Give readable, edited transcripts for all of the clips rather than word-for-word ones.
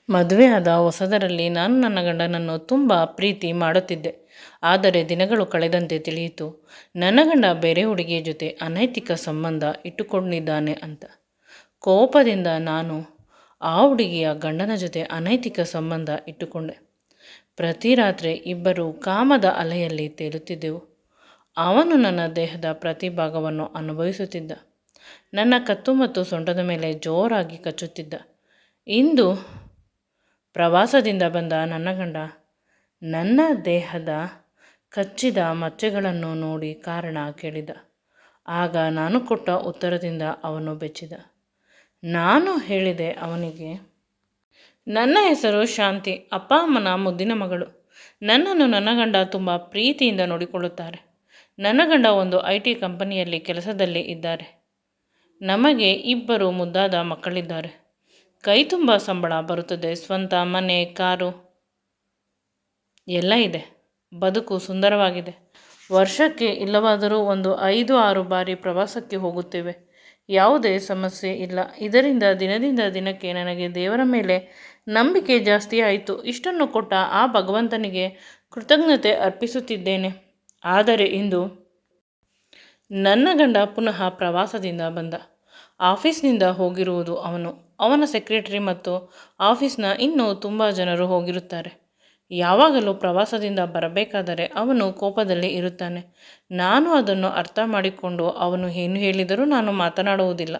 ಮದುವೆಯಾದ ಹೊಸದರಲ್ಲಿ ನಾನು ನನ್ನ ಗಂಡನನ್ನು ತುಂಬ ಪ್ರೀತಿ ಮಾಡುತ್ತಿದ್ದೆ. ಆದರೆ ದಿನಗಳು ಕಳೆದಂತೆ ತಿಳಿಯಿತು, ನನ್ನ ಗಂಡ ಬೇರೆ ಹುಡುಗಿಯ ಜೊತೆ ಅನೈತಿಕ ಸಂಬಂಧ ಇಟ್ಟುಕೊಂಡಿದ್ದಾನೆ ಅಂತ. ಕೋಪದಿಂದ ನಾನು ಆ ಹುಡುಗಿಯ ಗಂಡನ ಜೊತೆ ಅನೈತಿಕ ಸಂಬಂಧ ಇಟ್ಟುಕೊಂಡೆ. ಪ್ರತಿ ರಾತ್ರಿ ಇಬ್ಬರು ಕಾಮದ ಅಲೆಯಲ್ಲಿ ತೇಲುತ್ತಿದ್ದೆವು. ಅವನು ನನ್ನ ದೇಹದ ಪ್ರತಿ ಭಾಗವನ್ನು ಅನುಭವಿಸುತ್ತಿದ್ದ. ನನ್ನ ಕತ್ತು ಮತ್ತು ಸೊಂಟದ ಮೇಲೆ ಜೋರಾಗಿ ಕಚ್ಚುತ್ತಿದ್ದ. ಇಂದು ಪ್ರವಾಸದಿಂದ ಬಂದ ನನ್ನ ಗಂಡ ನನ್ನ ದೇಹದ ಕಚ್ಚಿದ ಮಚ್ಚೆಗಳನ್ನು ನೋಡಿ ಕಾರಣ ಕೇಳಿದ. ಆಗ ನಾನು ಕೊಟ್ಟ ಉತ್ತರದಿಂದ ಅವನು ಬೆಚ್ಚಿದ. ನಾನು ಹೇಳಿದೆ ಅವನಿಗೆ, ನನ್ನ ಹೆಸರು ಶಾಂತಿ, ಅಪ್ಪ ಅಮ್ಮನ ಮುದ್ದಿನ ಮಗಳು. ನನ್ನನ್ನು ನನ್ನ ಗಂಡ ತುಂಬ ಪ್ರೀತಿಯಿಂದ ನೋಡಿಕೊಳ್ಳುತ್ತಾರೆ. ನನ್ನ ಗಂಡ ಒಂದು IT ಕಂಪನಿಯಲ್ಲಿ ಕೆಲಸದಲ್ಲಿ ಇದ್ದಾರೆ. ನಮಗೆ ಇಬ್ಬರು ಮುದ್ದಾದ ಮಕ್ಕಳಿದ್ದಾರೆ. ಕೈ ತುಂಬ ಸಂಬಳ ಬರುತ್ತದೆ. ಸ್ವಂತ ಮನೆ, ಕಾರು ಎಲ್ಲ ಇದೆ. ಬದುಕು ಸುಂದರವಾಗಿದೆ. ವರ್ಷಕ್ಕೆ ಇಲ್ಲವಾದರೂ ಒಂದು 5-6 ಬಾರಿ ಪ್ರವಾಸಕ್ಕೆ ಹೋಗುತ್ತೇವೆ. ಯಾವುದೇ ಸಮಸ್ಯೆ ಇಲ್ಲ. ಇದರಿಂದ ದಿನದಿಂದ ದಿನಕ್ಕೆ ನನಗೆ ದೇವರ ಮೇಲೆ ನಂಬಿಕೆ ಜಾಸ್ತಿ ಆಯಿತು. ಇಷ್ಟನ್ನು ಕೊಟ್ಟ ಆ ಭಗವಂತನಿಗೆ ಕೃತಜ್ಞತೆ ಅರ್ಪಿಸುತ್ತಿದ್ದೇನೆ. ಆದರೆ ಇಂದು ನನ್ನ ಗಂಡ ಪುನಃ ಪ್ರವಾಸದಿಂದ ಬಂದ. ಆಫೀಸ್ನಿಂದ ಹೋಗಿರುವುದು ಅವನು, ಅವನ ಸೆಕ್ರೆಟರಿ ಮತ್ತು ಆಫೀಸ್ನ ಇನ್ನೂ ತುಂಬ ಜನರು ಹೋಗಿರುತ್ತಾರೆ. ಯಾವಾಗಲೂ ಪ್ರವಾಸದಿಂದ ಬರಬೇಕಾದರೆ ಅವನು ಕೋಪದಲ್ಲಿ ಇರುತ್ತಾನೆ. ನಾನು ಅದನ್ನು ಅರ್ಥ ಮಾಡಿಕೊಂಡು ಅವನು ಏನು ಹೇಳಿದರೂ ನಾನು ಮಾತನಾಡುವುದಿಲ್ಲ.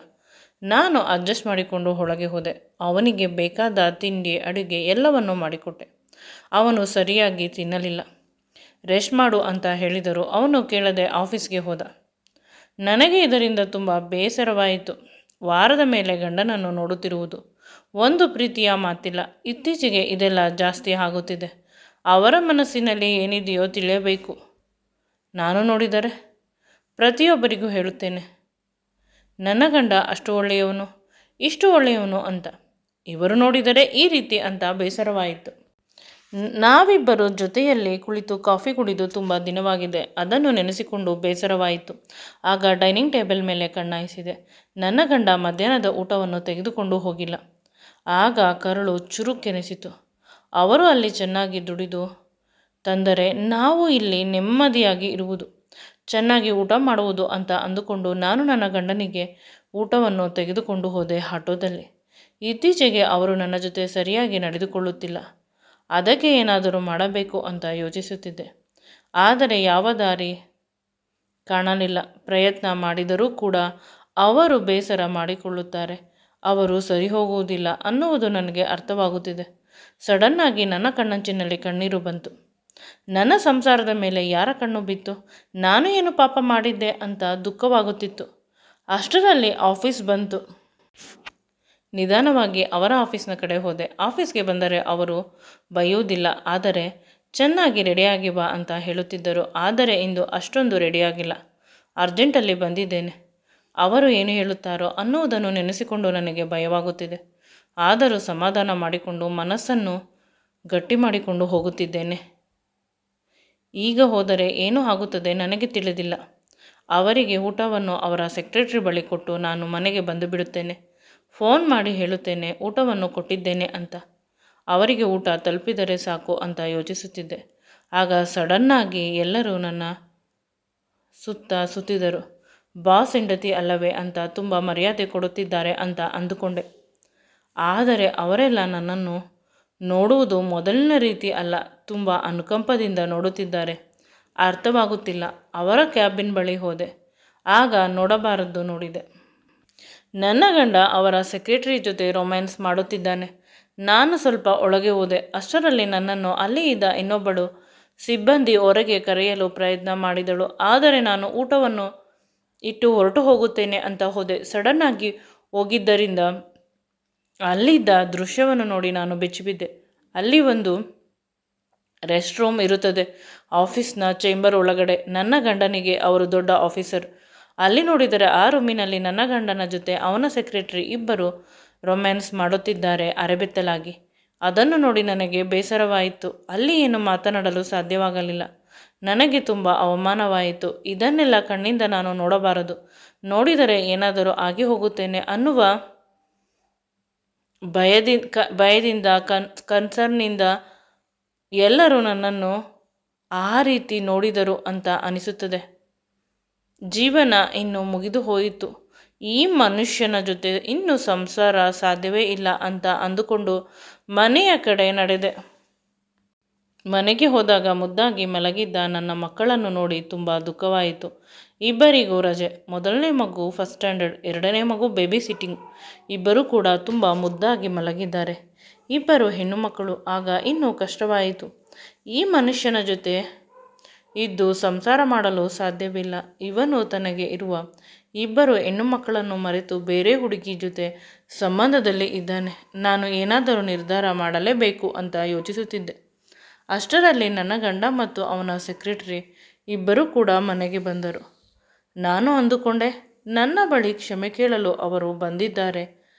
ನಾನು ಅಡ್ಜಸ್ಟ್ ಮಾಡಿಕೊಂಡು ಒಳಗೆ ಹೋದೆ. ಅವನಿಗೆ ಬೇಕಾದ ತಿಂಡಿ, ಅಡುಗೆ ಎಲ್ಲವನ್ನೂ ಮಾಡಿಕೊಟ್ಟೆ. ಅವನು ಸರಿಯಾಗಿ ತಿನ್ನಲಿಲ್ಲ. ರೆಸ್ಟ್ ಮಾಡು ಅಂತ ಹೇಳಿದರೂ ಅವನು ಕೇಳದೆ ಆಫೀಸ್ಗೆ ಹೋದ. ನನಗೆ ಇದರಿಂದ ತುಂಬ ಬೇಸರವಾಯಿತು. ವಾರದ ಮೇಲೆ ಗಂಡನನ್ನು ನೋಡುತ್ತಿರುವುದು ಒಂದು ಪ್ರೀತಿಯ ಮಾತಿಲ್ಲ. ಇತ್ತೀಚೆಗೆ ಇದೆಲ್ಲ ಜಾಸ್ತಿ ಆಗುತ್ತಿದೆ. ಅವರ ಮನಸ್ಸಿನಲ್ಲಿ ಏನಿದೆಯೋ ತಿಳಿಯಬೇಕು. ನಾನು ನೋಡಿದರೆ ಪ್ರತಿಯೊಬ್ಬರಿಗೂ ಹೇಳುತ್ತೇನೆ, ನನ್ನ ಗಂಡ ಅಷ್ಟು ಒಳ್ಳೆಯವನು, ಇಷ್ಟು ಒಳ್ಳೆಯವನು ಅಂತ. ಇವರು ನೋಡಿದರೆ ಈ ರೀತಿ ಅಂತ ಬೇಸರವಾಯಿತು. ನಾವಿಬ್ಬರು ಜೊತೆಯಲ್ಲಿ ಕುಳಿತು ಕಾಫಿ ಕುಡಿದು ತುಂಬ ದಿನವಾಗಿದೆ. ಅದನ್ನು ನೆನೆಸಿಕೊಂಡು ಬೇಸರವಾಯಿತು. ಆಗ ಡೈನಿಂಗ್ ಟೇಬಲ್ ಮೇಲೆ ಕಣ್ಣಾಯಿಸಿದೆ. ನನ್ನ ಗಂಡ ಮಧ್ಯಾಹ್ನದ ಊಟವನ್ನು ತೆಗೆದುಕೊಂಡು ಹೋಗಿಲ್ಲ. ಆಗ ಕರುಳು ಚುರುಕೆನಿಸಿತು. ಅವರು ಅಲ್ಲಿ ಚೆನ್ನಾಗಿ ದುಡಿದು ತಂದರೆ ನಾವು ಇಲ್ಲಿ ನೆಮ್ಮದಿಯಾಗಿ ಇರುವುದು, ಚೆನ್ನಾಗಿ ಊಟ ಮಾಡುವುದು ಅಂತ ಅಂದುಕೊಂಡು ನಾನು ನನ್ನ ಗಂಡನಿಗೆ ಊಟವನ್ನು ತೆಗೆದುಕೊಂಡು ಹೋದೆ ಆಟೋದಲ್ಲಿ. ಇತ್ತೀಚೆಗೆ ಅವರು ನನ್ನ ಜೊತೆ ಸರಿಯಾಗಿ ನಡೆದುಕೊಳ್ಳುತ್ತಿಲ್ಲ. ಅದಕ್ಕೆ ಏನಾದರೂ ಮಾಡಬೇಕು ಅಂತ ಯೋಚಿಸುತ್ತಿದ್ದೆ. ಆದರೆ ಯಾವ ದಾರಿ ಕಾಣಲಿಲ್ಲ. ಪ್ರಯತ್ನ ಮಾಡಿದರೂ ಕೂಡ ಅವರು ಬೇಸರ ಮಾಡಿಕೊಳ್ಳುತ್ತಾರೆ. ಅವರು ಸರಿ ಹೋಗುವುದಿಲ್ಲ ಅನ್ನುವುದು ನನಗೆ ಅರ್ಥವಾಗುತ್ತಿದೆ. ಸಡನ್ನಾಗಿ ನನ್ನ ಕಣ್ಣಂಚಿನಲ್ಲಿ ಕಣ್ಣೀರು ಬಂತು. ನನ್ನ ಸಂಸಾರದ ಮೇಲೆ ಯಾರ ಕಣ್ಣು ಬಿತ್ತು? ನಾನು ಏನು ಪಾಪ ಮಾಡಿದ್ದೆ ಅಂತ ದುಃಖವಾಗುತ್ತಿತ್ತು. ಅಷ್ಟರಲ್ಲಿ ಆಫೀಸ್ ಬಂತು. ನಿಧಾನವಾಗಿ ಅವರ ಆಫೀಸ್ನ ಕಡೆ ಹೋದೆ. ಆಫೀಸ್ಗೆ ಬಂದರೆ ಅವರು ಬೈಯುವುದಿಲ್ಲ, ಆದರೆ ಚೆನ್ನಾಗಿ ರೆಡಿಯಾಗಿ ಬಾ ಅಂತ ಹೇಳುತ್ತಿದ್ದರು. ಆದರೆ ಇಂದು ಅಷ್ಟೊಂದು ರೆಡಿಯಾಗಿಲ್ಲ. ಅರ್ಜೆಂಟಲ್ಲಿ ಬಂದಿದ್ದೇನೆ. ಅವರು ಏನು ಹೇಳುತ್ತಾರೋ ಅನ್ನುವುದನ್ನು ನೆನೆಸಿಕೊಂಡು ನನಗೆ ಭಯವಾಗುತ್ತಿದೆ. ಆದರೂ ಸಮಾಧಾನ ಮಾಡಿಕೊಂಡು ಮನಸ್ಸನ್ನು ಗಟ್ಟಿ ಮಾಡಿಕೊಂಡು ಹೋಗುತ್ತಿದ್ದೇನೆ. ಈಗ ಹೋದರೆ ಏನು ಆಗುತ್ತದೆ ನನಗೆ ತಿಳಿದಿಲ್ಲ. ಅವರಿಗೆ ಊಟವನ್ನು ಅವರ ಸೆಕ್ರೆಟರಿ ಬಳಿ ಕೊಟ್ಟು ನಾನು ಮನೆಗೆ ಬಂದು ಬಿಡುತ್ತೇನೆ. ಫೋನ್ ಮಾಡಿ ಹೇಳುತ್ತೇನೆ ಊಟವನ್ನು ಕೊಟ್ಟಿದ್ದೇನೆ ಅಂತ. ಅವರಿಗೆ ಊಟ ತಲುಪಿದರೆ ಸಾಕು ಅಂತ ಯೋಚಿಸುತ್ತಿದ್ದೆ. ಆಗ ಸಡನ್ನಾಗಿ ಎಲ್ಲರೂ ನನ್ನ ಸುತ್ತಿದರು. ಬಾಸ್ ಹೆಂಡತಿ ಅಲ್ಲವೇ ಅಂತ ತುಂಬ ಮರ್ಯಾದೆ ಕೊಡುತ್ತಿದ್ದಾರೆ ಅಂತ ಅಂದುಕೊಂಡೆ. ಆದರೆ ಅವರೆಲ್ಲ ನನ್ನನ್ನು ನೋಡುವುದು ಮೊದಲಿನ ರೀತಿ ಅಲ್ಲ, ತುಂಬ ಅನುಕಂಪದಿಂದ ನೋಡುತ್ತಿದ್ದಾರೆ. ಅರ್ಥವಾಗುತ್ತಿಲ್ಲ. ಅವರ ಕ್ಯಾಬಿನ್ ಬಳಿ ಹೋದೆ. ಆಗ ನೋಡಬಾರದ್ದು ನೋಡಿದೆ. ನನ್ನ ಗಂಡ ಅವರ ಸೆಕ್ರೆಟರಿ ಜೊತೆ ರೊಮ್ಯಾನ್ಸ್ ಮಾಡುತ್ತಿದ್ದಾನೆ. ನಾನು ಸ್ವಲ್ಪ ಒಳಗೆ ಹೋದೆ. ಅಷ್ಟರಲ್ಲಿ ನನ್ನನ್ನು ಅಲ್ಲಿ ಇದ್ದ ಇನ್ನೊಬ್ಬಳು ಸಿಬ್ಬಂದಿ ಹೊರಗೆ ಕರೆಯಲು ಪ್ರಯತ್ನ ಮಾಡಿದಳು. ಆದರೆ ನಾನು ಊಟವನ್ನು ಇಟ್ಟು ಹೊರಟು ಹೋಗುತ್ತೇನೆ ಅಂತ ಹೋದೆ. ಸಡನ್ನಾಗಿ ಹೋಗಿದ್ದರಿಂದ ಅಲ್ಲಿದ್ದ ದೃಶ್ಯವನ್ನು ನೋಡಿ ನಾನು ಬೆಚ್ಚಿಬಿದ್ದೆ. ಅಲ್ಲಿ ಒಂದು ರೆಸ್ಟ್ ರೂಮ್ ಇರುತ್ತದೆ ಆಫೀಸ್ನ ಚೇಂಬರ್ ಒಳಗಡೆ. ನನ್ನ ಗಂಡನಿಗೆ ಅವರು ದೊಡ್ಡ ಆಫೀಸರ್. ಅಲ್ಲಿ ನೋಡಿದರೆ ಆ ರೂಮಿನಲ್ಲಿ ನನ್ನ ಗಂಡನ ಜೊತೆ ಅವನ ಸೆಕ್ರೆಟರಿ ಇಬ್ಬರು ರೊಮ್ಯಾನ್ಸ್ ಮಾಡುತ್ತಿದ್ದಾರೆ ಅರೆಬೆತ್ತಲಾಗಿ. ಅದನ್ನು ನೋಡಿ ನನಗೆ ಬೇಸರವಾಯಿತು. ಅಲ್ಲಿ ಏನು ಮಾತನಾಡಲು ಸಾಧ್ಯವಾಗಲಿಲ್ಲ. ನನಗೆ ತುಂಬ ಅವಮಾನವಾಯಿತು. ಇದನ್ನೆಲ್ಲ ಕಣ್ಣಿಂದ ನಾನು ನೋಡಬಾರದು. ನೋಡಿದರೆ ಏನಾದರೂ ಆಗಿ ಹೋಗುತ್ತೇನೆ ಅನ್ನುವ ಭಯದಿಂದ ಕನ್ಸರ್ನಿಂದ ಎಲ್ಲರೂ ನನ್ನನ್ನು ಆ ರೀತಿ ನೋಡಿದರು ಅಂತ ಅನಿಸುತ್ತದೆ. ಜೀವನ ಇನ್ನು ಮುಗಿದು ಹೋಯಿತು, ಈ ಮನುಷ್ಯನ ಜೊತೆ ಇನ್ನು ಸಂಸಾರ ಸಾಧ್ಯವೇ ಇಲ್ಲ ಅಂತ ಅಂದುಕೊಂಡು ಮನೆಯ ಕಡೆ ನಡೆದೆ. ಮನೆಗೆ ಹೋದಾಗ ಮುದ್ದಾಗಿ ಮಲಗಿದ್ದ ನನ್ನ ಮಕ್ಕಳನ್ನು ನೋಡಿ ತುಂಬ ದುಃಖವಾಯಿತು. ಇಬ್ಬರಿಗೂ ರಜೆ. ಮೊದಲನೇ ಮಗು ಫಸ್ಟ್ ಸ್ಟ್ಯಾಂಡರ್ಡ್, ಎರಡನೇ ಮಗು ಬೇಬಿ ಸಿಟ್ಟಿಂಗ್. ಇಬ್ಬರೂ ಕೂಡ ತುಂಬ ಮುದ್ದಾಗಿ ಮಲಗಿದ್ದಾರೆ. ಇಬ್ಬರು ಹೆಣ್ಣು ಮಕ್ಕಳು. ಆಗ ಇನ್ನೂ ಕಷ್ಟವಾಯಿತು. ಈ ಮನುಷ್ಯನ ಜೊತೆ ಇದ್ದು ಸಂಸಾರ ಮಾಡಲು ಸಾಧ್ಯವಿಲ್ಲ. ಇವನು ತನಗೆ ಇರುವ ಇಬ್ಬರು ಹೆಣ್ಣು ಮಕ್ಕಳನ್ನು ಮರೆತು ಬೇರೆ ಹುಡುಗಿ ಜೊತೆ ಸಂಬಂಧದಲ್ಲಿ ಇದ್ದಾನೆ. ನಾನು ಏನಾದರೂ ನಿರ್ಧಾರ ಮಾಡಲೇಬೇಕು ಅಂತ ಯೋಚಿಸುತ್ತಿದ್ದೆ. ಅಷ್ಟರಲ್ಲಿ ನನ್ನ ಗಂಡ ಮತ್ತು ಅವನ ಸೆಕ್ರೆಟರಿ ಇಬ್ಬರೂ ಕೂಡ ಮನೆಗೆ ಬಂದರು. ನಾನು ಅಂದುಕೊಂಡೆ, ನನ್ನ ಬಳಿ ಕ್ಷಮೆ ಕೇಳಲು ಅವರು ಬಂದಿದ್ದಾರೆ.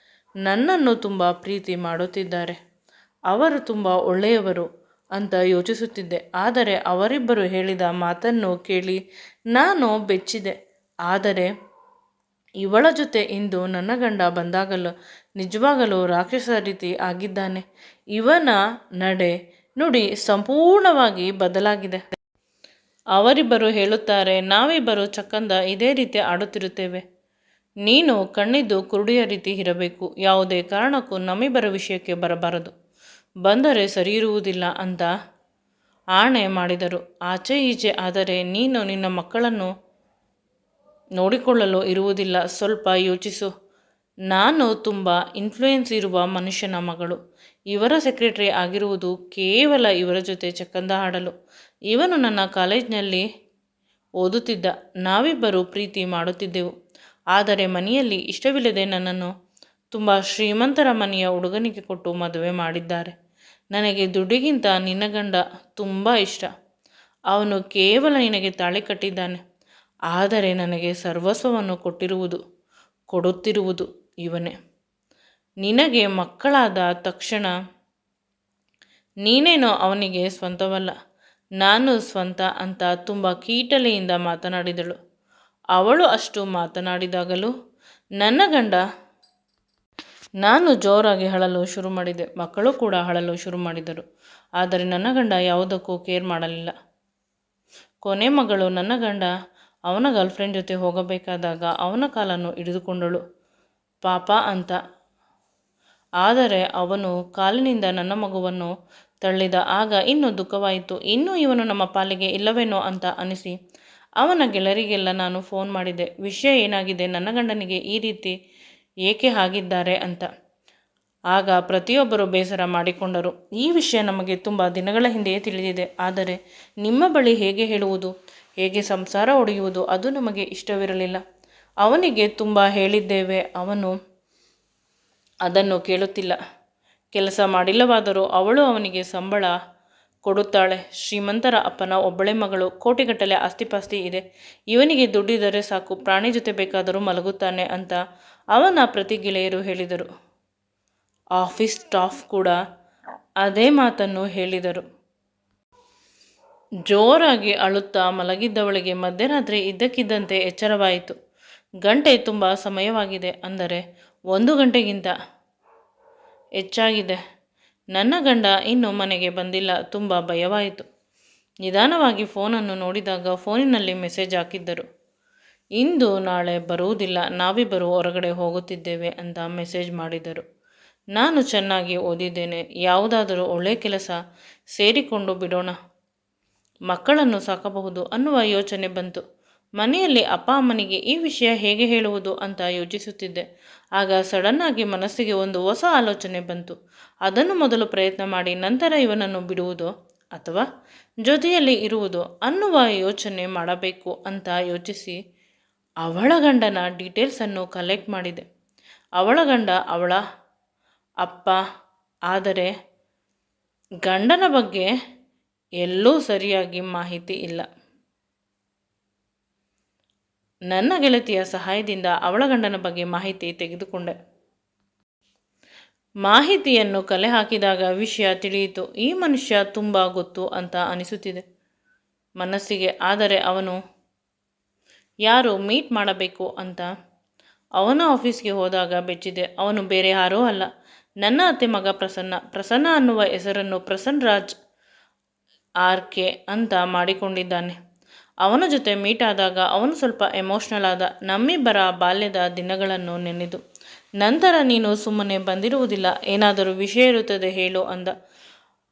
ನನ್ನನ್ನು ತುಂಬ ಪ್ರೀತಿ ಮಾಡುತ್ತಿದ್ದಾರೆ. ಅವರು ತುಂಬ ಒಳ್ಳೆಯವರು ಅಂತ ಯೋಚಿಸುತ್ತಿದ್ದೆ. ಆದರೆ ಅವರಿಬ್ಬರು ಹೇಳಿದ ಮಾತನ್ನು ಕೇಳಿ ನಾನು ಬೆಚ್ಚಿದೆ. ಆದರೆ ಇವಳ ಜೊತೆ ಇಂದು ನನ್ನ ಗಂಡ ಬಂದಾಗಲೂ ನಿಜವಾಗಲೂ ರಾಕ್ಷಸ ರೀತಿ ಆಗಿದ್ದಾನೆ. ಇವನ ನಡೆ ನುಡಿ ಸಂಪೂರ್ಣವಾಗಿ ಬದಲಾಗಿದೆ. ಅವರಿಬ್ಬರು ಹೇಳುತ್ತಾರೆ, ನಾವಿಬ್ಬರು ಚಕ್ಕಂದ ಇದೇ ರೀತಿ ಆಡುತ್ತಿರುತ್ತೇವೆ. ನೀನು ಕಣ್ಣಿದ್ದು ಕುರುಡಿಯ ರೀತಿ ಇರಬೇಕು. ಯಾವುದೇ ಕಾರಣಕ್ಕೂ ನಮ್ಮಿಬ್ಬರ ವಿಷಯಕ್ಕೆ ಬರಬಾರದು. ಬಂದರೆ ಸರಿಯಿರುವುದಿಲ್ಲ ಅಂತ ಆಣೆ ಮಾಡಿದರು. ಆಚೆ ಈಚೆ ಆದರೆ ನೀನು ನಿನ್ನ ಮಕ್ಕಳನ್ನು ನೋಡಿಕೊಳ್ಳಲು ಇರುವುದಿಲ್ಲ. ಸ್ವಲ್ಪ ಯೋಚಿಸು. ನಾನು ತುಂಬ ಇನ್ಫ್ಲೂಯೆನ್ಸ್ ಇರುವ ಮನುಷ್ಯನ ಮಗಳು. ಇವರ ಸೆಕ್ರೆಟರಿ ಆಗಿರುವುದು ಕೇವಲ ಇವರ ಜೊತೆ ಚಕ್ಕಂದ ಆಡಲು. ಇವನು ನನ್ನ ಕಾಲೇಜಿನಲ್ಲಿ ಓದುತ್ತಿದ್ದ. ನಾವಿಬ್ಬರು ಪ್ರೀತಿ ಮಾಡುತ್ತಿದ್ದೆವು. ಆದರೆ ಮನೆಯಲ್ಲಿ ಇಷ್ಟವಿಲ್ಲದೆ ನನ್ನನ್ನು ತುಂಬ ಶ್ರೀಮಂತರ ಮನೆಯ ಹುಡುಗನಿಗೆ ಕೊಟ್ಟು ಮದುವೆ ಮಾಡಿದ್ದಾರೆ. ನನಗೆ ದುಡ್ಡಿಗಿಂತ ನಿನ್ನ ಗಂಡ ತುಂಬ ಇಷ್ಟ. ಅವನು ಕೇವಲ ನಿನಗೆ ತಾಳಿ ಕಟ್ಟಿದ್ದಾನೆ. ಆದರೆ ನನಗೆ ಸರ್ವಸ್ವವನ್ನು ಕೊಡುತ್ತಿರುವುದು ಇವನೇ. ನಿನಗೆ ಮಕ್ಕಳಾದ ತಕ್ಷಣ ನೀನೇನೋ ಅವನಿಗೆ ಸ್ವಂತವಲ್ಲ, ನಾನು ಸ್ವಂತ ಅಂತ ತುಂಬ ಕೀಟಲೆಯಿಂದ ಮಾತನಾಡಿದಳು. ಅವಳು ಅಷ್ಟು ಮಾತನಾಡಿದಾಗಲೂ ನನ್ನ ಗಂಡ ನಾನು ಜೋರಾಗಿ ಅಳಲು ಶುರು ಮಾಡಿದೆ. ಮಕ್ಕಳು ಕೂಡ ಅಳಲು ಶುರು ಮಾಡಿದರು. ಆದರೆ ನನ್ನ ಗಂಡ ಯಾವುದಕ್ಕೂ ಕೇರ್ ಮಾಡಲಿಲ್ಲ. ಕೊನೆ ಮಗಳು ನನ್ನ ಗಂಡ ಅವನ ಗರ್ಲ್ಫ್ರೆಂಡ್ ಜೊತೆ ಹೋಗಬೇಕಾದಾಗ ಅವನ ಕಾಲನ್ನು ಹಿಡಿದುಕೊಂಡಳು ಪಾಪ ಅಂತ. ಆದರೆ ಅವನು ಕಾಲಿನಿಂದ ನನ್ನ ಮಗುವನ್ನು ತಳ್ಳಿದ. ಆಗ ಇನ್ನೂ ದುಃಖವಾಯಿತು. ಇನ್ನೂ ಇವನು ನಮ್ಮ ಪಾಲಿಗೆ ಇಲ್ಲವೇನೋ ಅಂತ ಅನಿಸಿ ಅವನ ಗೆಳರಿಗೆಲ್ಲ ನಾನು ಫೋನ್ ಮಾಡಿದೆ. ವಿಷಯ ಏನಾಗಿದೆ, ನನ್ನ ಗಂಡನಿಗೆ ಈ ರೀತಿ ಏಕೆ ಆಗಿದ್ದಾರೆ ಅಂತ. ಆಗ ಪ್ರತಿಯೊಬ್ಬರು ಬೇಸರ ಮಾಡಿಕೊಂಡರು. ಈ ವಿಷಯ ನಮಗೆ ತುಂಬ ದಿನಗಳ ಹಿಂದೆಯೇ ತಿಳಿದಿದೆ. ಆದರೆ ನಿಮ್ಮ ಬಳಿ ಹೇಗೆ ಹೇಳುವುದು, ಹೇಗೆ ಸಂಸಾರ ಒಡೆಯುವುದು, ಅದು ನಮಗೆ ಇಷ್ಟವಿರಲಿಲ್ಲ. ಅವನಿಗೆ ತುಂಬ ಹೇಳಿದ್ದೇವೆ. ಅವನು ಅದನ್ನು ಕೇಳುತ್ತಿಲ್ಲ. ಕೆಲಸ ಮಾಡಿಲ್ಲವಾದರೂ ಅವಳು ಅವನಿಗೆ ಸಂಬಳ ಕೊಡುತ್ತಾಳೆ. ಶ್ರೀಮಂತರ ಅಪ್ಪನ ಒಬ್ಬಳೆ ಮಗಳು. ಕೋಟಿಗಟ್ಟಲೆ ಆಸ್ತಿಪಾಸ್ತಿ ಇದೆ. ಇವನಿಗೆ ದುಡ್ಡಿದ್ದರೆ ಸಾಕು, ಪ್ರಾಣಿ ಜೊತೆ ಬೇಕಾದರೂ ಮಲಗುತ್ತಾನೆ ಅಂತ ಅವನ ಪ್ರತಿ ಗೆಳೆಯರು ಹೇಳಿದರು. ಆಫೀಸ್ ಸ್ಟಾಫ್ ಕೂಡ ಅದೇ ಮಾತನ್ನು ಹೇಳಿದರು. ಜೋರಾಗಿ ಅಳುತ್ತಾ ಮಲಗಿದ್ದವಳಿಗೆ ಮಧ್ಯರಾತ್ರಿ ಇದ್ದಕ್ಕಿದ್ದಂತೆ ಎಚ್ಚರವಾಯಿತು. ಗಂಟೆ ತುಂಬ ಸಮಯವಾಗಿದೆ, ಅಂದರೆ 1 ಗಂಟೆಗಿಂತ ಹೆಚ್ಚಾಗಿದೆ. ನನ್ನ ಗಂಡ ಇನ್ನೂ ಮನೆಗೆ ಬಂದಿಲ್ಲ. ತುಂಬ ಭಯವಾಯಿತು. ನಿಧಾನವಾಗಿ ಫೋನನ್ನು ನೋಡಿದಾಗ ಫೋನಿನಲ್ಲಿ ಮೆಸೇಜ್ ಹಾಕಿದ್ದರು. ಇಂದು ನಾಳೆ ಬರುವುದಿಲ್ಲ, ನಾವಿಬ್ಬರು ಹೊರಗಡೆ ಹೋಗುತ್ತಿದ್ದೇವೆ ಅಂತ ಮೆಸೇಜ್ ಮಾಡಿದರು. ನಾನು ಚೆನ್ನಾಗಿ ಓದಿದ್ದೇನೆ, ಯಾವುದಾದರೂ ಒಳ್ಳೆಯ ಕೆಲಸ ಸೇರಿಕೊಂಡು ಬಿಡೋಣ, ಮಕ್ಕಳನ್ನು ಸಾಕಬಹುದು ಅನ್ನುವ ಯೋಚನೆ ಬಂತು. ಮನೆಯಲ್ಲಿ ಅಪ್ಪ ಅಮ್ಮನಿಗೆ ಈ ವಿಷಯ ಹೇಗೆ ಹೇಳುವುದು ಅಂತ ಯೋಚಿಸುತ್ತಿದ್ದೆ. ಆಗ ಸಡನ್ನಾಗಿ ಮನಸ್ಸಿಗೆ ಒಂದು ಹೊಸ ಆಲೋಚನೆ ಬಂತು. ಅದನ್ನು ಮೊದಲು ಪ್ರಯತ್ನ ಮಾಡಿ ನಂತರ ಇವನನ್ನು ಬಿಡುವುದೋ ಅಥವಾ ಜೊತೆಯಲ್ಲಿ ಇರುವುದೋ ಅನ್ನುವ ಯೋಚನೆ ಮಾಡಬೇಕು ಅಂತ ಯೋಚಿಸಿ ಅವಳ ಗಂಡನ ಡೀಟೇಲ್ಸನ್ನು ಕಲೆಕ್ಟ್ ಮಾಡಿದೆ. ಅವಳ ಗಂಡ ಅವಳ ಅಪ್ಪ. ಆದರೆ ಗಂಡನ ಬಗ್ಗೆ ಎಲ್ಲೂ ಸರಿಯಾಗಿ ಮಾಹಿತಿ ಇಲ್ಲ. ನನ್ನ ಗೆಳತಿಯ ಸಹಾಯದಿಂದ ಅವಳ ಗಂಡನ ಬಗ್ಗೆ ಮಾಹಿತಿ ತೆಗೆದುಕೊಂಡೆ. ಮಾಹಿತಿಯನ್ನು ಕಲೆ ಹಾಕಿದಾಗ ವಿಷಯ ತಿಳಿಯಿತು. ಈ ಮನುಷ್ಯ ತುಂಬ ಗೊತ್ತು ಅಂತ ಅನಿಸುತ್ತಿದೆ ಮನಸ್ಸಿಗೆ. ಆದರೆ ಅವನು ಯಾರು ಮೀಟ್ ಮಾಡಬೇಕು ಅಂತ ಅವನ ಆಫೀಸ್ಗೆ ಹೋದಾಗ ಬೆಚ್ಚಿದೆ. ಅವನು ಬೇರೆ ಯಾರೂ ಅಲ್ಲ, ನನ್ನ ಅತ್ತೆ ಮಗ ಪ್ರಸನ್ನ ಅನ್ನುವ ಹೆಸರನ್ನು ಪ್ರಸನ್ನ ರಾಜ್ RK ಅಂತ ಮಾಡಿಕೊಂಡಿದ್ದಾನೆ. ಅವನ ಜೊತೆ ಮೀಟ್ ಆದಾಗ ಅವನು ಸ್ವಲ್ಪ ಎಮೋಷ್ನಲ್ ಆದ. ನಮ್ಮಿಬ್ಬರ ಬಾಲ್ಯದ ದಿನಗಳನ್ನು ನೆನೆದು, ನಂತರ ನೀನು ಸುಮ್ಮನೆ ಬಂದಿರುವುದಿಲ್ಲ, ಏನಾದರೂ ವಿಷಯ ಇರುತ್ತದೆ ಹೇಳು ಅಂದ.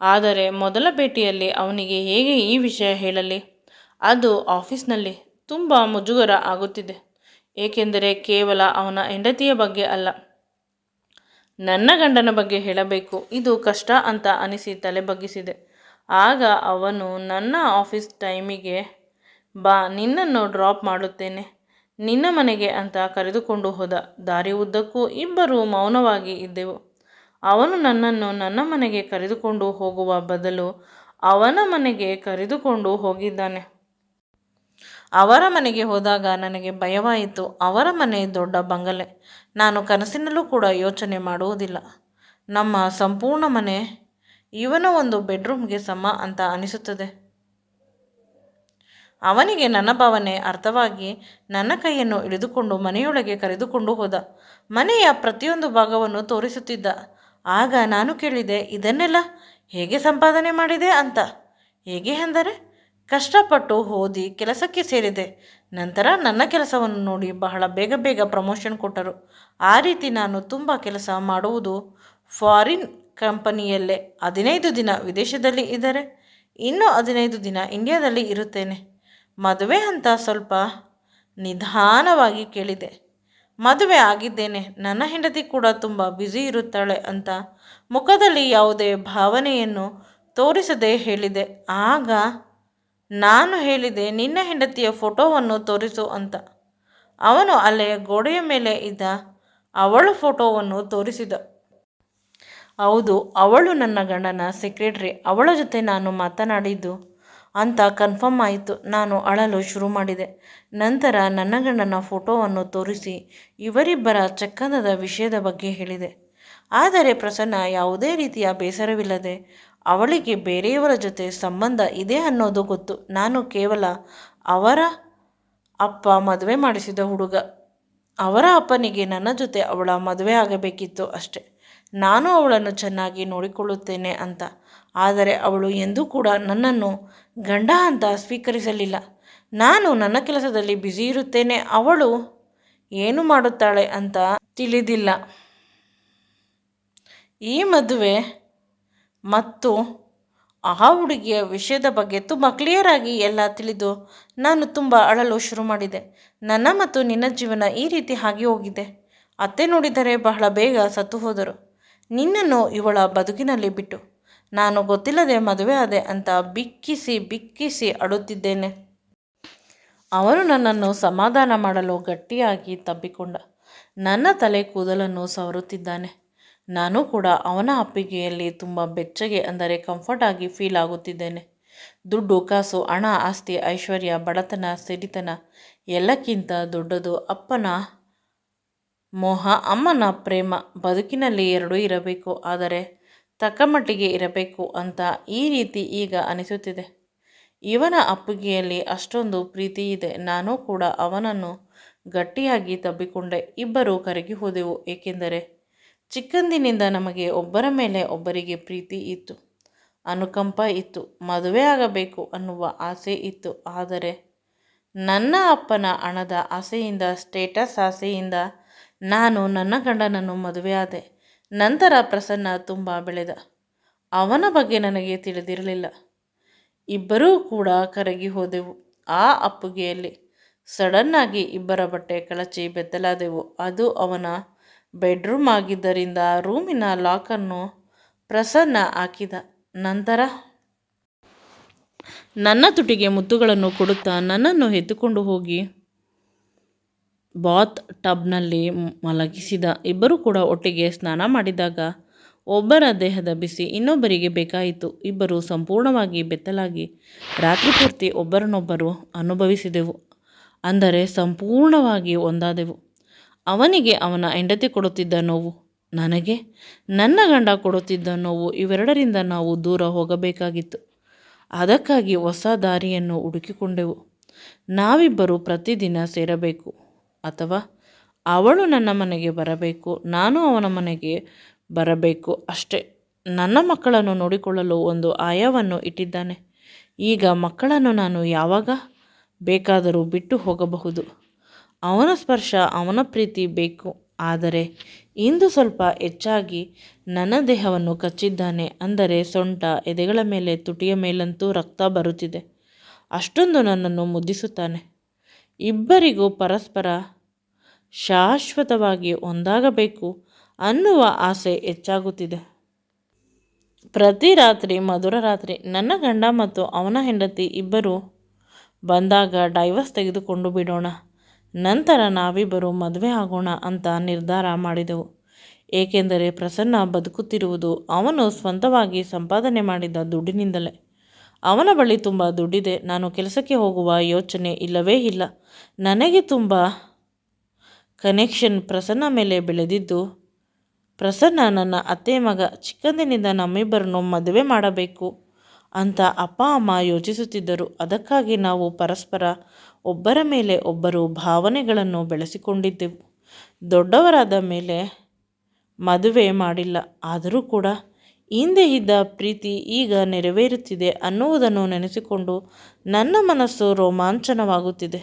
ಆದರೆ ಮೊದಲ ಭೇಟಿಯಲ್ಲಿ ಅವನಿಗೆ ಹೇಗೆ ಈ ವಿಷಯ ಹೇಳಲಿ? ಅದು ಆಫೀಸ್ನಲ್ಲಿ ತುಂಬ ಮುಜುಗರ ಆಗುತ್ತಿದೆ. ಏಕೆಂದರೆ ಕೇವಲ ಅವನ ಹೆಂಡತಿಯ ಬಗ್ಗೆ ಅಲ್ಲ, ನನ್ನ ಗಂಡನ ಬಗ್ಗೆ ಹೇಳಬೇಕು. ಇದು ಕಷ್ಟ ಅಂತ ಅನಿಸಿ ತಲೆ ಬಗ್ಗಿಸಿದೆ. ಆಗ ಅವನು ನನ್ನ ಆಫೀಸ್ ಟೈಮಿಗೆ ಬಾ, ನಿನ್ನನ್ನು ಡ್ರಾಪ್ ಮಾಡುತ್ತೇನೆ ನಿನ್ನ ಮನೆಗೆ ಅಂತ ಕರೆದುಕೊಂಡು ಹೋದ. ದಾರಿ ಉದ್ದಕ್ಕೂ ಇಬ್ಬರು ಮೌನವಾಗಿ ಇದ್ದೆವು. ಅವನು ನನ್ನನ್ನು ನನ್ನ ಮನೆಗೆ ಕರೆದುಕೊಂಡು ಹೋಗುವ ಬದಲು ಅವನ ಮನೆಗೆ ಕರೆದುಕೊಂಡು ಹೋಗಿದ್ದಾನೆ. ಅವರ ಮನೆಗೆ ಹೋದಾಗ ನನಗೆ ಭಯವಾಯಿತು. ಅವರ ಮನೆ ದೊಡ್ಡ ಬಂಗಲೆ. ನಾನು ಕನಸಿನಲ್ಲೂ ಕೂಡ ಯೋಚನೆ ಮಾಡುವುದಿಲ್ಲ. ನಮ್ಮ ಸಂಪೂರ್ಣ ಮನೆ ಇವನ ಒಂದು ಬೆಡ್ರೂಮ್ಗೆ ಸಮ ಅಂತ ಅನಿಸುತ್ತದೆ. ಅವನಿಗೆ ನನ್ನ ಭಾವನೆ ಅರ್ಥವಾಗಿ ನನ್ನ ಕೈಯನ್ನು ಹಿಡಿದುಕೊಂಡು ಮನೆಯೊಳಗೆ ಕರೆದುಕೊಂಡು ಹೋದ. ಮನೆಯ ಪ್ರತಿಯೊಂದು ಭಾಗವನ್ನು ತೋರಿಸುತ್ತಿದ್ದ. ಆಗ ನಾನು ಕೇಳಿದೆ, ಇದನ್ನೆಲ್ಲ ಹೇಗೆ ಸಂಪಾದನೆ ಮಾಡಿದೆ ಅಂತ. ಹೇಗೆ ಅಂದರೆ, ಕಷ್ಟಪಟ್ಟು ಓದಿ ಕೆಲಸಕ್ಕೆ ಸೇರಿದೆ. ನಂತರ ನನ್ನ ಕೆಲಸವನ್ನು ನೋಡಿ ಬಹಳ ಬೇಗ ಬೇಗ ಪ್ರಮೋಷನ್ ಕೊಟ್ಟರು. ಆ ರೀತಿ ನಾನು ತುಂಬ ಕೆಲಸ ಮಾಡುವುದು ಫಾರಿನ್ ಕಂಪನಿಯಲ್ಲೇ. 15 ದಿನ ವಿದೇಶದಲ್ಲಿ ಇದ್ದರೆ ಇನ್ನೂ 15 ದಿನ ಇಂಡಿಯಾದಲ್ಲಿ ಇರುತ್ತೇನೆ. ಮದುವೆ ಅಂತ ಸ್ವಲ್ಪ ನಿಧಾನವಾಗಿ ಕೇಳಿದೆ. ಮದುವೆ ಆಗಿದ್ದೇನೆ, ನನ್ನ ಹೆಂಡತಿ ಕೂಡ ತುಂಬ ಬ್ಯುಸಿ ಇರುತ್ತಾಳೆ ಅಂತ ಮುಖದಲ್ಲಿ ಯಾವುದೇ ಭಾವನೆಯನ್ನು ತೋರಿಸದೆ ಹೇಳಿದೆ. ಆಗ ನಾನು ಹೇಳಿದೆ, ನಿನ್ನ ಹೆಂಡತಿಯ ಫೋಟೋವನ್ನು ತೋರಿಸು ಅಂತ. ಅವನು ಅಲ್ಲೇ ಗೋಡೆಯ ಮೇಲೆ ಇದ್ದ ಅವಳ ಫೋಟೋವನ್ನು ತೋರಿಸಿದ. ಹೌದು, ಅವಳು ನನ್ನ ಗಂಡನ ಸೆಕ್ರೆಟರಿ. ಅವಳ ಜೊತೆ ನಾನು ಮಾತನಾಡಿದ್ದು ಅಂತ ಕನ್ಫರ್ಮ್ ಆಯಿತು. ನಾನು ಅಳಲು ಶುರು ಮಾಡಿದೆ. ನಂತರ ನನ್ನ ಗಂಡನ ಫೋಟೋವನ್ನು ತೋರಿಸಿ ಇವರಿಬ್ಬರ ಚಕ್ಕಂದದ ವಿಷಯದ ಬಗ್ಗೆ ಹೇಳಿದೆ. ಆದರೆ ಪ್ರಸನ್ನ ಯಾವುದೇ ರೀತಿಯ ಬೇಸರವಿಲ್ಲದೆ, ಅವಳಿಗೆ ಬೇರೆಯವರ ಜೊತೆ ಸಂಬಂಧ ಇದೆ ಅನ್ನೋದು ಗೊತ್ತು. ನಾನು ಕೇವಲ ಅವರ ಅಪ್ಪ ಮದುವೆ ಮಾಡಿಸಿದ ಹುಡುಗ. ಅವರ ಅಪ್ಪನಿಗೆ ನನ್ನ ಜೊತೆ ಅವಳ ಮದುವೆ ಆಗಬೇಕಿತ್ತು ಅಷ್ಟೆ. ನಾನು ಅವಳನ್ನು ಚೆನ್ನಾಗಿ ನೋಡಿಕೊಳ್ಳುತ್ತೇನೆ ಅಂತ. ಆದರೆ ಅವಳು ಎಂದೂ ಕೂಡ ನನ್ನನ್ನು ಗಂಡ ಅಂತ ಸ್ವೀಕರಿಸಲಿಲ್ಲ. ನಾನು ನನ್ನ ಕೆಲಸದಲ್ಲಿ ಬ್ಯುಸಿ ಇರುತ್ತೇನೆ, ಅವಳು ಏನು ಮಾಡುತ್ತಾಳೆ ಅಂತ ತಿಳಿದಿಲ್ಲ. ಈ ಮದುವೆ ಮತ್ತು ಆ ಹುಡುಗಿಯ ವಿಷಯದ ಬಗ್ಗೆ ತುಂಬ ಕ್ಲಿಯರಾಗಿ ಎಲ್ಲ ತಿಳಿದು ನಾನು ತುಂಬ ಅಳಲು ಶುರು ಮಾಡಿದೆ. ನನ್ನ ಮತ್ತು ನಿನ್ನ ಜೀವನ ಈ ರೀತಿ ಆಗಿ ಹೋಗಿದೆ. ಅತ್ತೆ ನೋಡಿದರೆ ಬಹಳ ಬೇಗ ಸತ್ತು ಹೋದರು. ನಿನ್ನನ್ನು ಇವಳ ಬದುಕಿನಲ್ಲಿ ಬಿಟ್ಟು ನಾನು ಗೊತ್ತಿಲ್ಲದೆ ಮದುವೆ ಆದೆ ಅಂತ ಬಿಕ್ಕಿಸಿ ಬಿಕ್ಕಿಸಿ ಅಳುತ್ತಿದ್ದೇನೆ. ಅವನು ನನ್ನನ್ನು ಸಮಾಧಾನ ಮಾಡಲು ಗಟ್ಟಿಯಾಗಿ ತಬ್ಬಿಕೊಂಡ. ನನ್ನ ತಲೆ ಕೂದಲನ್ನು ಸವರುತ್ತಿದ್ದಾನೆ. ನಾನು ಕೂಡ ಅವನ ಅಪ್ಪಿಗೆಯಲ್ಲಿ ತುಂಬ ಬೆಚ್ಚಗೆ, ಅಂದರೆ ಕಂಫರ್ಟ್ ಆಗಿ ಫೀಲ್ ಆಗುತ್ತಿದ್ದೇನೆ. ದುಡ್ಡು, ಕಾಸು, ಹಣ, ಆಸ್ತಿ, ಐಶ್ವರ್ಯ, ಬಡತನ, ಸಿರಿತನ ಎಲ್ಲಕ್ಕಿಂತ ದೊಡ್ಡದು ಅಪ್ಪನ ಮೋಹ, ಅಮ್ಮನ ಪ್ರೇಮ. ಬದುಕಿನಲ್ಲಿ ಎರಡೂ ಇರಬೇಕು, ಆದರೆ ತಕ್ಕಮಟ್ಟಿಗೆ ಇರಬೇಕು ಅಂತ ಈ ರೀತಿ ಈಗ ಅನಿಸುತ್ತಿದೆ. ಇವನ ಅಪ್ಪುಗೆಯಲ್ಲಿ ಅಷ್ಟೊಂದು ಪ್ರೀತಿ ಇದೆ. ನಾನು ಕೂಡ ಅವನನ್ನು ಗಟ್ಟಿಯಾಗಿ ತಬ್ಬಿಕೊಂಡೆ. ಇಬ್ಬರು ಕರಗಿ ಹೋದೆವು. ಏಕೆಂದರೆ ಚಿಕ್ಕಂದಿನಿಂದ ನಮಗೆ ಒಬ್ಬರ ಮೇಲೆ ಒಬ್ಬರಿಗೆ ಪ್ರೀತಿ ಇತ್ತು, ಅನುಕಂಪ ಇತ್ತು, ಮದುವೆ ಆಗಬೇಕು ಅನ್ನುವ ಆಸೆ ಇತ್ತು. ಆದರೆ ನನ್ನ ಅಪ್ಪನ ಹಣದ ಆಸೆಯಿಂದ, ಸ್ಟೇಟಸ್ ಆಸೆಯಿಂದ ನಾನು ನನ್ನ ಗಂಡನನ್ನು ಮದುವೆಯಾದೆ. ನಂತರ ಪ್ರಸನ್ನ ತುಂಬ ಬೆಳೆದ. ಅವನ ಬಗ್ಗೆ ನನಗೆ ತಿಳಿದಿರಲಿಲ್ಲ. ಇಬ್ಬರೂ ಕೂಡ ಕರಗಿ ಹೋದೆವು. ಆ ಅಪ್ಪುಗೆಯಲ್ಲಿ ಸಡನ್ನಾಗಿ ಇಬ್ಬರ ಬಟ್ಟೆ ಕಳಚಿ ಬೆತ್ತಲಾದೆವು. ಅದು ಅವನ ಬೆಡ್ರೂಮ್ ಆಗಿದ್ದರಿಂದ ರೂಮಿನ ಲಾಕನ್ನು ಪ್ರಸನ್ನ ಹಾಕಿದ. ನಂತರ ನನ್ನ ತುಟಿಗೆ ಮುತ್ತುಗಳನ್ನು ಕೊಡುತ್ತಾ ನನ್ನನ್ನು ಎತ್ತುಕೊಂಡು ಹೋಗಿ ಬಾತ್ ಟಬ್ನಲ್ಲಿ ಮಲಗಿಸಿದ. ಇಬ್ಬರೂ ಕೂಡ ಒಟ್ಟಿಗೆ ಸ್ನಾನ ಮಾಡಿದಾಗ ಒಬ್ಬರ ದೇಹದ ಬಿಸಿ ಇನ್ನೊಬ್ಬರಿಗೆ ಬೇಕಾಯಿತು. ಇಬ್ಬರು ಸಂಪೂರ್ಣವಾಗಿ ಬೆತ್ತಲಾಗಿ ರಾತ್ರಿ ಪೂರ್ತಿ ಒಬ್ಬರನ್ನೊಬ್ಬರು ಅನುಭವಿಸಿದೆವು. ಅಂದರೆ ಸಂಪೂರ್ಣವಾಗಿ ಒಂದಾದೆವು. ಅವನಿಗೆ ಅವನ ಹೆಂಡತಿ ಕೊಡುತ್ತಿದ್ದ ನೋವು, ನನಗೆ ನನ್ನ ಗಂಡ ಕೊಡುತ್ತಿದ್ದ ನೋವು. ಇವೆರಡರಿಂದ ನಾವು ದೂರ ಹೋಗಬೇಕಾಗಿತ್ತು. ಅದಕ್ಕಾಗಿ ಹೊಸ ದಾರಿಯನ್ನು ಹುಡುಕಿಕೊಂಡೆವು. ನಾವಿಬ್ಬರು ಪ್ರತಿದಿನ ಸೇರಬೇಕು, ಅಥವಾ ಅವಳು ನನ್ನ ಮನೆಗೆ ಬರಬೇಕು, ನಾನು ಅವನ ಮನೆಗೆ ಬರಬೇಕು ಅಷ್ಟೇ. ನನ್ನ ಮಕ್ಕಳನ್ನು ನೋಡಿಕೊಳ್ಳಲು ಒಂದು ಆಯವನ್ನು ಇಟ್ಟಿದ್ದಾನೆ. ಈಗ ಮಕ್ಕಳನ್ನು ನಾನು ಯಾವಾಗ ಬೇಕಾದರೂ ಬಿಟ್ಟು ಹೋಗಬಹುದು. ಅವನ ಸ್ಪರ್ಶ, ಅವನ ಪ್ರೀತಿ ಬೇಕು. ಆದರೆ ಇಂದು ಸ್ವಲ್ಪ ಹೆಚ್ಚಾಗಿ ನನ್ನ ದೇಹವನ್ನು ಕಚ್ಚಿದ್ದಾನೆ. ಅಂದರೆ ಸೊಂಟ, ಎದೆಗಳ ಮೇಲೆ, ತುಟಿಯ ಮೇಲಂತೂ ರಕ್ತ ಬರುತ್ತಿದೆ. ಅಷ್ಟೊಂದು ನನ್ನನ್ನು ಮುದ್ದಿಸುತ್ತಾನೆ. ಇಬ್ಬರಿಗೂ ಪರಸ್ಪರ ಶಾಶ್ವತವಾಗಿ ಒಂದಾಗಬೇಕು ಅನ್ನುವ ಆಸೆ ಹೆಚ್ಚಾಗುತ್ತಿದೆ. ಪ್ರತಿ ರಾತ್ರಿ ಮಧುರ ರಾತ್ರಿ ನನ್ನ ಗಂಡ ಮತ್ತು ಅವನ ಹೆಂಡತಿ ಇಬ್ಬರು ಬಂದಾಗ ಡೈವರ್ಸ್ ತೆಗೆದುಕೊಂಡು ಬಿಡೋಣ, ನಂತರ ನಾವಿಬ್ಬರು ಮದುವೆ ಆಗೋಣ ಅಂತ ನಿರ್ಧಾರ ಮಾಡಿದೆವು. ಏಕೆಂದರೆ ಪ್ರಸನ್ನ ಬದುಕುತ್ತಿರುವುದು ಅವನು ಸ್ವಂತವಾಗಿ ಸಂಪಾದನೆ ಮಾಡಿದ ದುಡ್ಡಿನಿಂದಲೇ. ಅವನ ಬಳಿ ತುಂಬ ದುಡ್ಡಿದೆ. ನಾನು ಕೆಲಸಕ್ಕೆ ಹೋಗುವ ಯೋಚನೆ ಇಲ್ಲವೇ ಇಲ್ಲ. ನನಗೆ ತುಂಬ ಕನೆಕ್ಷನ್ ಪ್ರಸನ್ನ ಮೇಲೆ ಬೆಳೆದಿದ್ದು. ಪ್ರಸನ್ನ ನನ್ನ ಅತ್ತೆ ಮಗ. ಚಿಕ್ಕಂದಿನಿಂದ ನಮ್ಮಿಬ್ಬರನ್ನು ಮದುವೆ ಮಾಡಬೇಕು ಅಂತ ಅಪ್ಪ ಅಮ್ಮ ಯೋಚಿಸುತ್ತಿದ್ದರು. ಅದಕ್ಕಾಗಿ ನಾವು ಪರಸ್ಪರ ಒಬ್ಬರ ಮೇಲೆ ಒಬ್ಬರು ಭಾವನೆಗಳನ್ನು ಬೆಳೆಸಿಕೊಂಡಿದ್ದೆವು. ದೊಡ್ಡವರಾದ ಮೇಲೆ ಮದುವೆ ಮಾಡಿಲ್ಲ. ಆದರೂ ಕೂಡ ಹಿಂದೆ ಇದ್ದ ಪ್ರೀತಿ ಈಗ ನೆರವೇರುತ್ತಿದೆ ಅನ್ನುವುದನ್ನು ನೆನೆಸಿಕೊಂಡು ನನ್ನ ಮನಸ್ಸು ರೋಮಾಂಚನವಾಗುತ್ತಿದೆ.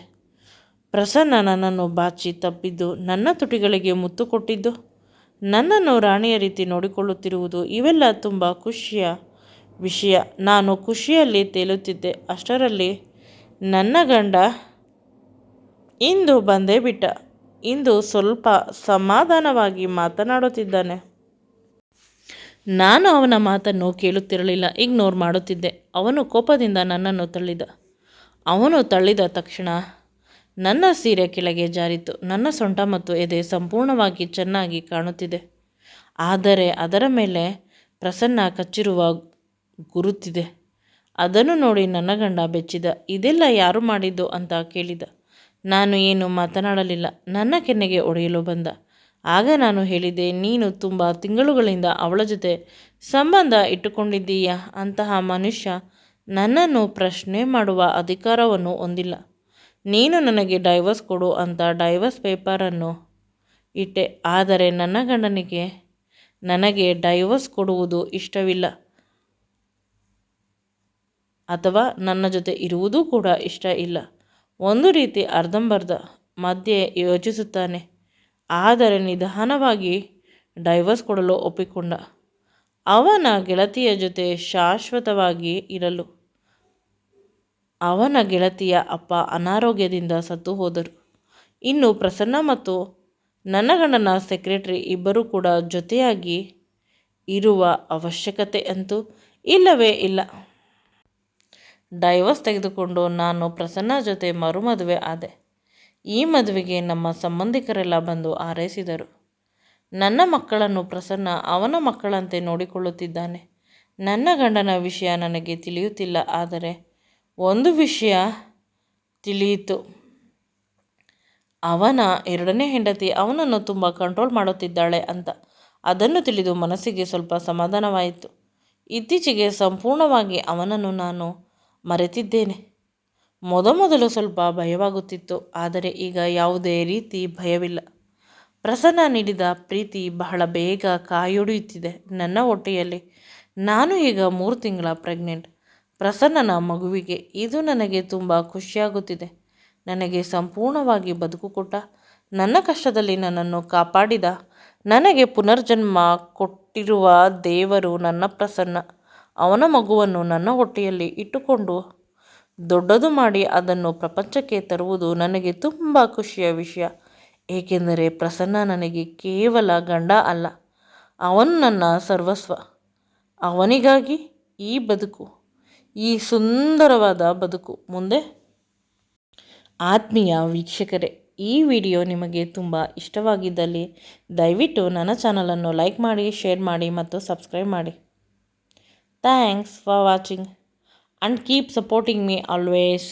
ಪ್ರಸನ್ನ ನನ್ನನ್ನು ಬಾಚಿ ತಬ್ಬಿದ್ದು, ನನ್ನ ತುಟಿಗಳಿಗೆ ಮುತ್ತು ಕೊಟ್ಟಿದ್ದು, ನನ್ನನ್ನು ರಾಣಿಯ ರೀತಿ ನೋಡಿಕೊಳ್ಳುತ್ತಿರುವುದು, ಇವೆಲ್ಲ ತುಂಬ ಖುಷಿಯ ವಿಷಯ. ನಾನು ಖುಷಿಯಲ್ಲಿ ತೇಲುತ್ತಿದ್ದೆ. ಅಷ್ಟರಲ್ಲಿ ನನ್ನ ಗಂಡ ಇಂದು ಬಂದೇ ಬಿಟ್ಟ. ಇಂದು ಸ್ವಲ್ಪ ಸಮಾಧಾನವಾಗಿ ಮಾತನಾಡುತ್ತಿದ್ದಾನೆ. ನಾನು ಅವನ ಮಾತನ್ನು ಕೇಳುತ್ತಿರಲಿಲ್ಲ, ಇಗ್ನೋರ್ ಮಾಡುತ್ತಿದ್ದೆ. ಅವನು ಕೋಪದಿಂದ ನನ್ನನ್ನು ತಳ್ಳಿದ. ಅವನು ತಳ್ಳಿದ ತಕ್ಷಣ ನನ್ನ ಸೀರೆ ಕೆಳಗೆ ಜಾರಿತು. ನನ್ನ ಸೊಂಟ ಮತ್ತು ಎದೆ ಸಂಪೂರ್ಣವಾಗಿ ಚೆನ್ನಾಗಿ ಕಾಣುತ್ತಿದೆ. ಆದರೆ ಅದರ ಮೇಲೆ ಪ್ರಸನ್ನ ಕಚ್ಚಿರುವ ಗುರುತಿದೆ. ಅದನ್ನು ನೋಡಿ ನನ್ನ ಗಂಡ ಬೆಚ್ಚಿದ. ಇದೆಲ್ಲ ಯಾರು ಮಾಡಿದ್ದು ಅಂತ ಕೇಳಿದ. ನಾನು ಏನು ಮಾತನಾಡಲಿಲ್ಲ. ನನ್ನ ಕೆನ್ನೆಗೆ ಹೊಡೆಯಲು ಬಂದ. ಆಗ ನಾನು ಹೇಳಿದೆ, ನೀನು ತುಂಬ ತಿಂಗಳುಗಳಿಂದ ಅವಳ ಜೊತೆ ಸಂಬಂಧ ಇಟ್ಟುಕೊಂಡಿದ್ದೀಯಾ? ಅಂತಹ ಮನುಷ್ಯ ನನ್ನನ್ನು ಪ್ರಶ್ನೆ ಮಾಡುವ ಅಧಿಕಾರವನ್ನು ಹೊಂದಿಲ್ಲ. ನೀನು ನನಗೆ ಡೈವರ್ಸ್ ಕೊಡು ಅಂತ ಡೈವರ್ಸ್ ಪೇಪರನ್ನು ಇಟ್ಟೆ. ಆದರೆ ನನ್ನ ಗಂಡನಿಗೆ ನನಗೆ ಡೈವರ್ಸ್ ಕೊಡುವುದು ಇಷ್ಟವಿಲ್ಲ, ಅಥವಾ ನನ್ನ ಜೊತೆ ಇರುವುದೂ ಕೂಡ ಇಷ್ಟ ಇಲ್ಲ. ಒಂದು ರೀತಿ ಅರ್ಧಂಬರ್ಧ ಮಧ್ಯೆ ಯೋಚಿಸುತ್ತಾನೆ. ಆದರೆ ನಿಧಾನವಾಗಿ ಡೈವರ್ಸ್ ಕೊಡಲು ಒಪ್ಪಿಕೊಂಡ. ಅವನ ಗೆಳತಿಯ ಜೊತೆ ಶಾಶ್ವತವಾಗಿ ಇರಲು. ಅವನ ಗೆಳತಿಯ ಅಪ್ಪ ಅನಾರೋಗ್ಯದಿಂದ ಸತ್ತು ಹೋದರು. ಇನ್ನು ಪ್ರಸನ್ನ ಮತ್ತು ನನ್ನ ಗಂಡನ ಸೆಕ್ರೆಟರಿ ಇಬ್ಬರೂ ಕೂಡ ಜೊತೆಯಾಗಿ ಇರುವ ಅವಶ್ಯಕತೆ ಅಂತೂ ಇಲ್ಲವೇ ಇಲ್ಲ. ಡೈವರ್ಸ್ ತೆಗೆದುಕೊಂಡು ನಾನು ಪ್ರಸನ್ನ ಜೊತೆ ಮರುಮದುವೆ ಆದೆ. ಈ ಮದುವೆಗೆ ನಮ್ಮ ಸಂಬಂಧಿಕರೆಲ್ಲ ಬಂದು ಹಾರೈಸಿದರು. ನನ್ನ ಮಕ್ಕಳನ್ನು ಪ್ರಸನ್ನ ಅವನ ಮಕ್ಕಳಂತೆ ನೋಡಿಕೊಳ್ಳುತ್ತಿದ್ದಾನೆ. ನನ್ನ ಗಂಡನ ವಿಷಯ ನನಗೆ ತಿಳಿಯುತ್ತಿಲ್ಲ. ಆದರೆ ಒಂದು ವಿಷಯ ತಿಳಿಯಿತು. ಅವನ ಎರಡನೇ ಹೆಂಡತಿ ಅವನನ್ನು ತುಂಬ ಕಂಟ್ರೋಲ್ ಮಾಡುತ್ತಿದ್ದಾಳೆ ಅಂತ. ಅದನ್ನು ತಿಳಿದು ಮನಸ್ಸಿಗೆ ಸ್ವಲ್ಪ ಸಮಾಧಾನವಾಯಿತು. ಇತ್ತೀಚೆಗೆ ಸಂಪೂರ್ಣವಾಗಿ ಅವನನ್ನು ನಾನು ಮರೆತಿದ್ದೇನೆ. ಮೊದಮೊದಲು ಸ್ವಲ್ಪ ಭಯವಾಗುತ್ತಿತ್ತು. ಆದರೆ ಈಗ ಯಾವುದೇ ರೀತಿ ಭಯವಿಲ್ಲ. ಪ್ರಸನ್ನ ನೀಡಿದ ಪ್ರೀತಿ ಬಹಳ ಬೇಗ ಕಾಯೊಡೆಯುತ್ತಿದೆ ನನ್ನ ಹೊಟ್ಟೆಯಲ್ಲಿ. ನಾನು ಈಗ 3 ತಿಂಗಳ ಪ್ರೆಗ್ನೆಂಟ್. ಪ್ರಸನ್ನನ ಮಗುವಿಗೆ. ಇದು ನನಗೆ ತುಂಬ ಖುಷಿಯಾಗುತ್ತಿದೆ. ನನಗೆ ಸಂಪೂರ್ಣವಾಗಿ ಬದುಕು ಕೊಟ್ಟ, ನನ್ನ ಕಷ್ಟದಲ್ಲಿ ನನ್ನನ್ನು ಕಾಪಾಡಿದ, ನನಗೆ ಪುನರ್ಜನ್ಮ ಕೊಟ್ಟಿರುವ ದೇವರು ನನ್ನ ಪ್ರಸನ್ನ. ಅವನ ಮಗುವನ್ನು ನನ್ನ ಹೊಟ್ಟೆಯಲ್ಲಿ ಇಟ್ಟುಕೊಂಡು ದೊಡ್ಡದು ಮಾಡಿ ಅದನ್ನು ಪ್ರಪಂಚಕ್ಕೆ ತರುವುದು ನನಗೆ ತುಂಬ ಖುಷಿಯ ವಿಷಯ. ಏಕೆಂದರೆ ಪ್ರಸನ್ನ ನನಗೆ ಕೇವಲ ಗಂಡ ಅಲ್ಲ, ಅವನು ನನ್ನ ಸರ್ವಸ್ವ. ಅವನಿಗಾಗಿ ಈ ಬದುಕು, ಈ ಸುಂದರವಾದ ಬದುಕು ಮುಂದೆ. ಆತ್ಮೀಯ ವೀಕ್ಷಕರೇ, ಈ ವಿಡಿಯೋ ನಿಮಗೆ ತುಂಬ ಇಷ್ಟವಾಗಿದ್ದಲ್ಲಿ ದಯವಿಟ್ಟು ನನ್ನ ಚಾನಲನ್ನು ಲೈಕ್ ಮಾಡಿ, ಶೇರ್ ಮಾಡಿ ಮತ್ತು ಸಬ್ಸ್ಕ್ರೈಬ್ ಮಾಡಿ. Thanks for watching and keep supporting me always.